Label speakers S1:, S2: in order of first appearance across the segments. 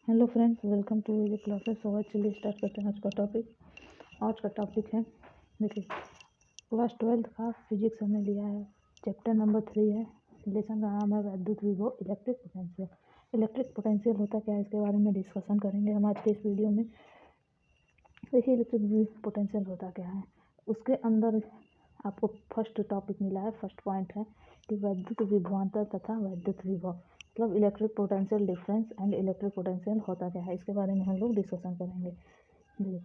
S1: Hello friends, welcome to ये classes. तो आज चलिए स्टार्ट करते हैं आज का टॉपिक है, देखिए, क्लास 12th का फिजिक्स हमने लिया है। चैप्टर नंबर 3 है। लेसन का नाम है वैद्युत विभव इलेक्ट्रिक पोटेंशियल। इलेक्ट्रिक पोटेंशियल होता क्या है, इसके बारे में डिस्कशन करेंगे हम आज के इस वीडियो में। देखिए, इलेक्ट्रिक पोटेंशियल होता क्या है, उसके अंदर आपको फर्स्ट टॉपिक मिला है। फर्स्ट पॉइंट है कि वैद्युत विभवांतर तथा वैद्युत विभव, मतलब electric potential difference and electric potential होता क्या है, इसके बारे में हम लोग डिस्कशन करेंगे।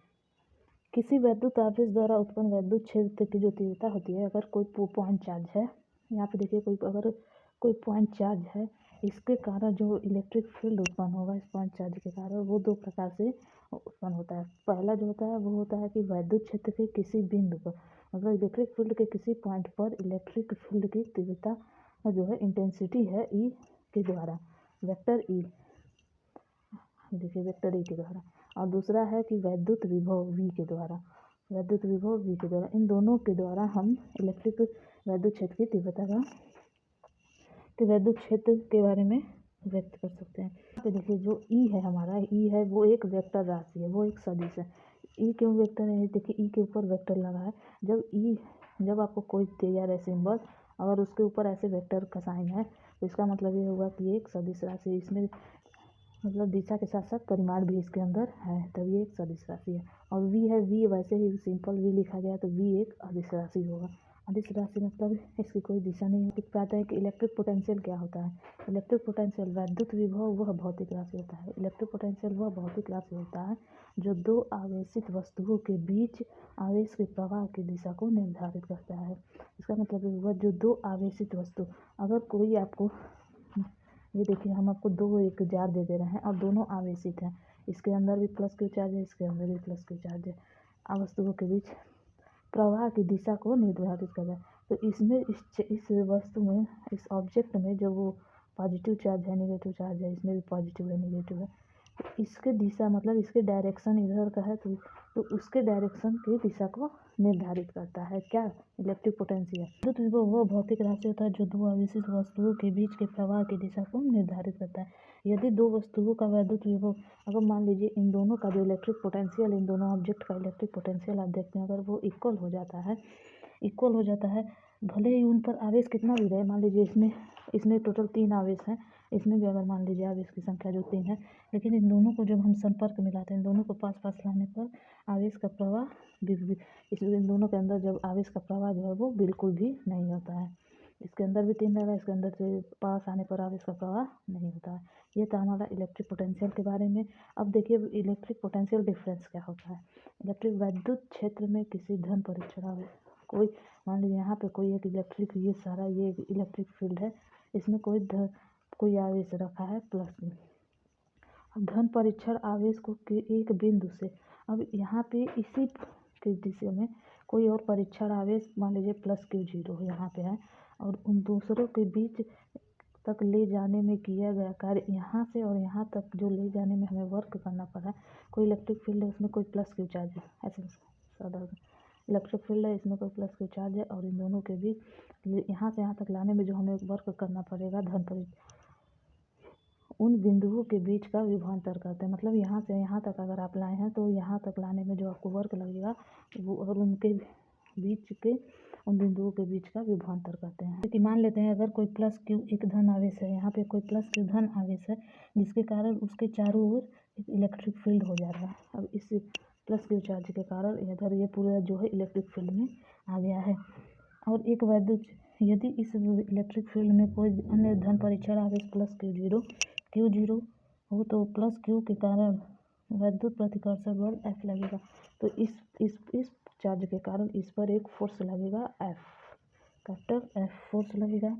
S1: किसी वैद्युत आवेश द्वारा उत्पन्न वैद्युत क्षेत्र की जो तीव्रता होती है, अगर कोई पॉइंट चार्ज है, यहाँ पे देखिए अगर कोई पॉइंट चार्ज है, इसके कारण जो इलेक्ट्रिक फील्ड उत्पन्न होगा इस पॉइंट चार्ज के कारण, वो दो प्रकार से उत्पन्न होता है। पहला जो होता है वो होता है कि वैद्युत क्षेत्र के किसी बिंदु पर, मतलब इलेक्ट्रिक फील्ड के किसी पॉइंट पर इलेक्ट्रिक फील्ड की तीव्रता जो है इंटेंसिटी है ई के द्वारा, वेक्टर ई, देखिए वेक्टर ई के द्वारा। और दूसरा है कि वैद्युत विभव वी के द्वारा, वैद्युत विभव वी के द्वारा। इन दोनों के द्वारा हम इलेक्ट्रिक वैद्युत क्षेत्र की तीव्रता का वैद्युत क्षेत्र के बारे में व्यक्त कर सकते हैं। यहाँ पे देखिए जो ई है, हमारा ई है, वो एक वेक्टर राशि है, वो एक सदिश है। ई क्यों वेक्टर है, देखिए ई के ऊपर वेक्टर लगा है। जब आपको कोई दिया है सिंबल, अगर उसके ऊपर ऐसे वेक्टर का साइन है, तो इसका मतलब ये होगा कि एक सदिश राशि, इसमें मतलब दिशा के साथ साथ परिमाण भी इसके अंदर है, तभी ये एक सदिश राशि है। और वी है, वी वैसे ही सिंपल वी लिखा गया, तो वी एक अदिश राशि होगा। अदिश राशि मतलब इसकी कोई दिशा नहीं है। पाता है कि इलेक्ट्रिक पोटेंशियल क्या होता है। इलेक्ट्रिक पोटेंशियल वैद्युत विभव वह भौतिक राशि होता है। इलेक्ट्रिक पोटेंशियल वह भौतिक राशि होता है जो दो आवेशित वस्तुओं के बीच आवेश के प्रवाह की दिशा को निर्धारित करता है। इसका मतलब वह जो दो आवेशित वस्तु, अगर कोई आपको, ये देखिए हम आपको एक जार दे रहे हैं और दोनों आवेशित हैं, इसके अंदर भी प्लस क्यू चार्ज है, इसके अंदर भी प्लस क्यू चार्ज है। वस्तुओं के बीच प्रवाह की दिशा को निर्धारित कर रहा है। तो इसमें इस वस्तु में, इस ऑब्जेक्ट में जो वो पॉजिटिव चार्ज है, नेगेटिव चार्ज है, इसमें भी पॉजिटिव है, नेगेटिव है, तो इसके दिशा मतलब इसके डायरेक्शन इधर का है, तो उसके डायरेक्शन की दिशा को निर्धारित करता है क्या, इलेक्ट्रिक पोटेंशियल। वैद्युत विभव वह भौतिक राशि होता है जो दो आवेशित वस्तुओं के बीच के प्रवाह की दिशा को निर्धारित करता है। यदि दो वस्तुओं का वैद्युत विभव, अगर मान लीजिए इन दोनों का जो इलेक्ट्रिक पोटेंशियल, इन दोनों ऑब्जेक्ट का इलेक्ट्रिक पोटेंशियल आप देखते हैं, अगर वो इक्वल हो जाता है, भले ही उन पर आवेश कितना भी रहे, मान लीजिए इसमें टोटल 3 आवेश हैं, इसमें भी अगर मान लीजिए आवेश की संख्या जो 3 है, लेकिन इन दोनों को जब हम संपर्क में लाते हैं, इन दोनों को पास पास लाने पर आवेश का प्रवाह इन दोनों के अंदर जब आवेश का प्रवाह जो है वो बिल्कुल भी नहीं होता है। इसके अंदर भी 3 रहेगा, इसके अंदर से पास आने पर आवेश का प्रवाह नहीं होता है। ये था हमारा इलेक्ट्रिक पोटेंशियल के बारे में। अब देखिए इलेक्ट्रिक पोटेंशियल डिफरेंस क्या होता है। इलेक्ट्रिक वैद्युत क्षेत्र में किसी धन परीक्षण आवेश, कोई मान लीजिए यहाँ पे कोई एक इलेक्ट्रिक, ये इलेक्ट्रिक फील्ड है, इसमें कोई आवेश रखा है प्लस में। अब धन परीक्षण आवेश को एक बिंदु से, अब यहाँ पे इसी के दिशा में कोई और परीक्षण आवेश मान लीजिए प्लस Q0 यहाँ पे है, और उन दूसरों के बीच तक ले जाने में किया गया कार्य, यहाँ से और यहाँ तक जो ले जाने में हमें वर्क करना पड़ा, कोई इलेक्ट्रिक फील्ड है, उसमें कोई प्लस Q चार्ज है, ऐसे सादा इलेक्ट्रिक फील्ड है, इसमें कोई प्लस Q चार्ज है, और इन दोनों के बीच यहाँ से यहाँ तक लाने में जो हमें वर्क करना पड़ेगा, धन परीक्षण, उन बिंदुओं के बीच का विभवांतर करते हैं। मतलब यहाँ से यहाँ तक अगर आप लाए हैं, तो यहाँ तक लाने में जो आपको वर्क लगेगा वो, और उनके बीच के उन बिंदुओं के बीच का विभवांतर करते हैं। कि मान लेते हैं अगर कोई प्लस Q एक धन आवेश है, यहाँ पे कोई प्लस Q धन आवेश है, जिसके कारण उसके चारों ओर एक इलेक्ट्रिक फील्ड हो जा रहा है। अब इस प्लस Q चार्ज के कारण इधर ये पूरा जो है इलेक्ट्रिक फील्ड में आ गया है। और एक वैद्युत, यदि इस इलेक्ट्रिक फील्ड में कोई अन्य धन परीक्षण आवेश प्लस Q0 हो, तो प्लस Q के कारण वैद्युत प्रतिकर्षण बल F लगेगा। तो इस चार्ज के कारण इस पर एक फोर्स लगेगा F, कैपिटल F फोर्स लगेगा।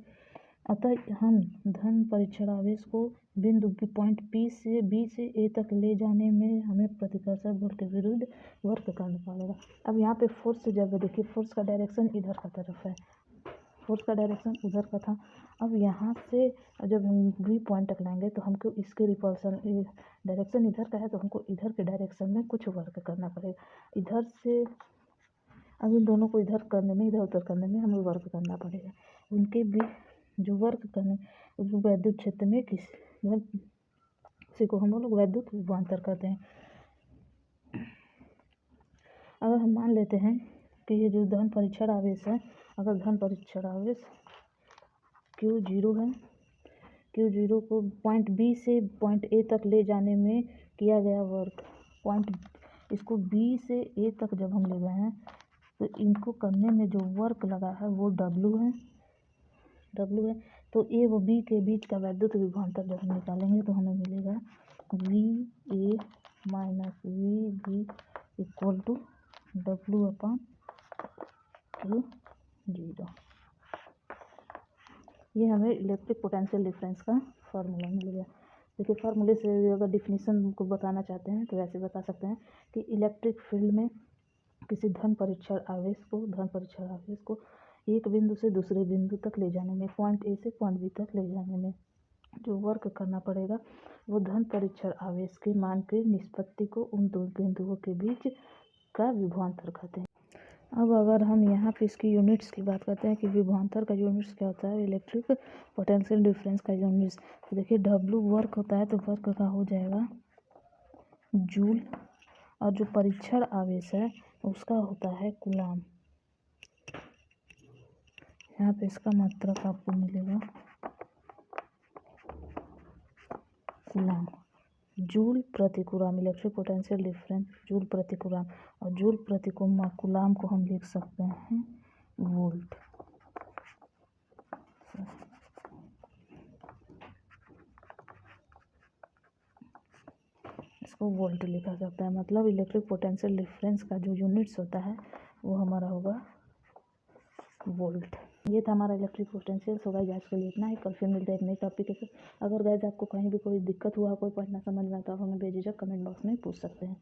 S1: अतः हम धन परीक्षण आवेश को बिंदु पॉइंट B से A तक ले जाने में हमें प्रतिकर्षण बल के विरुद्ध वर्क करना पड़ेगा। अब यहाँ पे फोर्स, जब देखिए फोर्स का डायरेक्शन इधर का तरफ है, फोर्स का डायरेक्शन उधर का था। अब यहाँ से जब हम V पॉइंट तक लाएंगे, तो हमको इसके रिपल्सन डायरेक्शन इधर का है, तो हमको इधर के डायरेक्शन में कुछ वर्क करना पड़ेगा। इधर से अब इन दोनों को इधर करने में, इधर उधर करने में हमें वर्क करना पड़ेगा। उनके भी जो वर्क करने, वैद्युत क्षेत्र में उसी को हम लोग वैद्युत विभवांतर कहते हैं। अगर हम मान लेते हैं कि ये जो धन परीक्षण आवेश है, अगर धन परीक्षण आवेश Q0 है, Q0 को पॉइंट B से पॉइंट A तक ले जाने में किया गया वर्क, इसको B से A तक जब हम ले गए हैं तो इनको करने में जो वर्क लगा है वो W है। तो A व B के बीच का वैद्युत विभवांतर जब हम निकालेंगे तो हमें मिलेगा VA minus VB equal to W/Q0। ये हमें इलेक्ट्रिक पोटेंशियल डिफरेंस का फार्मूला मिल गया। देखिए फार्मूले से अगर डिफिनीशन को बताना चाहते हैं तो ऐसे बता सकते हैं कि इलेक्ट्रिक फील्ड में किसी धन परीक्षण आवेश को एक बिंदु से दूसरे बिंदु तक ले जाने में, पॉइंट ए से पॉइंट बी तक ले जाने में जो वर्क करना पड़ेगा वो धन परीक्षण आवेश के मान के निष्पत्ति को उन दो बिंदुओं के बीच का विभवांतर कहते हैं। अब अगर हम यहाँ पे इसकी यूनिट्स की बात करते हैं कि विभवांतर का यूनिट्स क्या होता है, इलेक्ट्रिक पोटेंशियल डिफरेंस का यूनिट्स, तो देखिए W वर्क होता है तो वर्क का हो जाएगा जूल, और जो परीक्षण आवेश है उसका होता है कूलाम। यहाँ पे इसका मात्रक आपको मिलेगा कूलाम, जूल प्रति coulomb, electric potential difference joule प्रति कूलाम, और जूल प्रति कूलाम को हम लिख सकते हैं वोल्ट। इसको वोल्ट लिखा जाता है, मतलब इलेक्ट्रिक पोटेंशियल डिफरेंस का जो यूनिट्स होता है वो हमारा होगा वोल्ट। ये था हमारा इलेक्ट्रिक पोटेंशियल। सो गाइस आज के लिए इतना ही, कल फिर मिलते हैं एक नई टॉपिक के साथ। अगर गाइस आपको कहीं भी कोई दिक्कत हुआ, कोई पॉइंट ना समझ में आता तो हमें बेझिझक कमेंट बॉक्स में पूछ सकते हैं।